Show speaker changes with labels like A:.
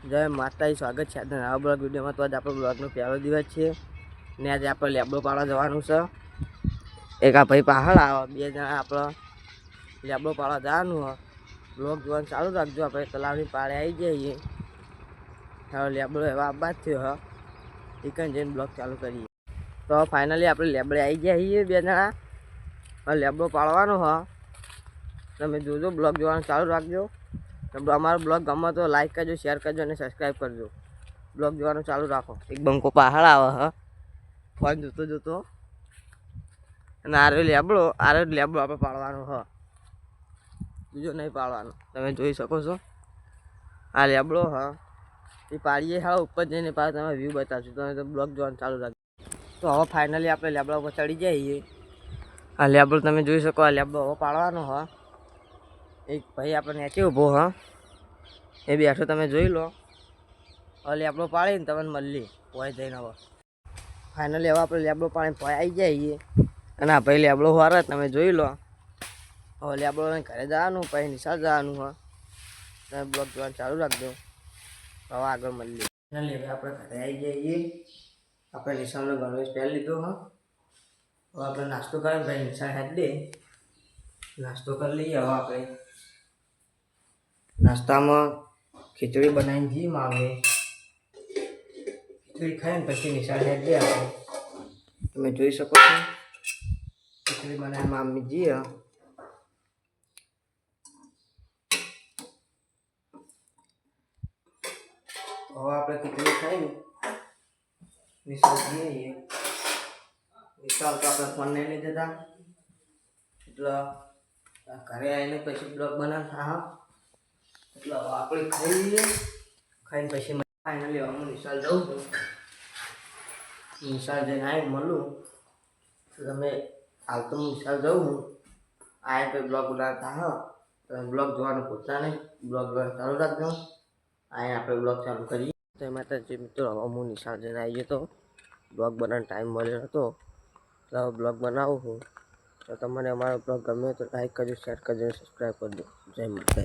A: જય માતાજી, સ્વાગત છે આજના નવા બ્લોગ વિડીયોમાં। તો આજે આપણો બ્લોગનો પહેલો દિવસ છે ને આજે આપણે લેબડો પાડવા જવાનું છે। એક આ ભાઈ પહાડ આવે, બે જણા આપણે લેબડો પાડવા જવાનું હોય। બ્લોગ જોવાનું ચાલુ રાખજો। આપણે તલાવની પાળે આવી જઈએ, હવે લેબડો એવા આબાદ થયો હ એકન જઈને બ્લોગ ચાલુ કરીએ। તો ફાઇનલી આપણે લેબડે આવી ગયા છીએ બે જણા। હવે લેબડો પાડવાનો હ, તમે જોજો, બ્લોગ જોવાનું ચાલુ રાખજો। અમારો બ્લોગ ગમે તો લાઈક કરજો, શેર કરજો અને સબસ્ક્રાઈબ કરજો। બ્લોગ જોવાનું ચાલુ રાખો। એક બંકો પહાડ આવે હ, ફોન જોતો જોતો, અને આરે લેબડો આપણે પાડવાનો હ, બીજો નહીં પાડવાનો। તમે જોઈ શકો છો આ લેબડો હ, એ પાડીએ હા ઉપર જઈને પાછો તમે વ્યૂ બતાવશું। તમે તો બ્લોગ જોવાનું ચાલુ રાખજો। તો હવે ફાઇનલી આપણે લેબડા ઉપર ચડી જઈએ। આ લેબડો તમે જોઈ શકો, આ લેબડો હવે પાડવાનો હ। એક ભાઈ આપણે નીચે ઊભો હ, એ બેઠો, તમે જોઈ લો। હવે લેબડો પાડીને તમને મળીએ પોઈ જઈને। હવે ફાઇનલી હવે આપણે લેબડો પાડીને પોઈ આવી જઈએ, અને આ ભાઈ લેબડો વારે, તમે જોઈ લો। હવે લેબડો લઈને ઘરે જવાનું, પછી નિશાળ જવાનું હ। તમે બ્લોગ જોવાનું ચાલુ રાખજો, હવે આગળ મળીએ। ફાઇનલી હવે આપણે ઘરે આવી જઈએ। આપણે નિશાળનો ગણવેશ પહેરી લીધો હ। હવે આપણે નાસ્તો કરીને ભાઈ નિશાળ હેડ દે, નાસ્તો કરી લઈએ। હવે આપણે નાસ્તામાં ખીચડી બનાવીને જી માગે, ખીચડી ખાઈને પછી નિશાળ હેડ દે આપણે। તમે જોઈ શકો છો ખીચડી બનાવીને મામી જી। હવે આપણે ખીચડી ખાઈને નિશાળ જઈએ। નિશાળ તો આપણે ફોન નહીં લઈ જતા, એટલે ઘરે આવીને પછી બ્લોગ બનાવતા હા। એટલે આપણે ખાઈ લઈએ, ખાઈને પછી ફાઇનલી હું નિશાળ જાઉં છું। નિશાળ જઈને આવીને મળું તો તમે, હાલ તો હું નિશાળ જાઉં છું, આવીને પછી બ્લોગ બનાવતા હા। તમે બ્લોગ જોવાનું ભૂલતા નહીં, બ્લોગ જોવાનું ચાલુ રાખજો। અહીં આપણે બ્લોગ ચાલુ કરીએ। તો એમાં તો જે મિત્રો, હવે હું નિશાળ જઈને આવી ગયો તો બ્લોગ બનાવવાનો ટાઈમ મળ્યો હતો, તો બ્લોગ બનાવું છું। તો તમને અમારો બ્લોગ ગમે તો લાઈક કરજો, શેર કરજો, સબસ્ક્રાઈબ કરજો। જય માતા।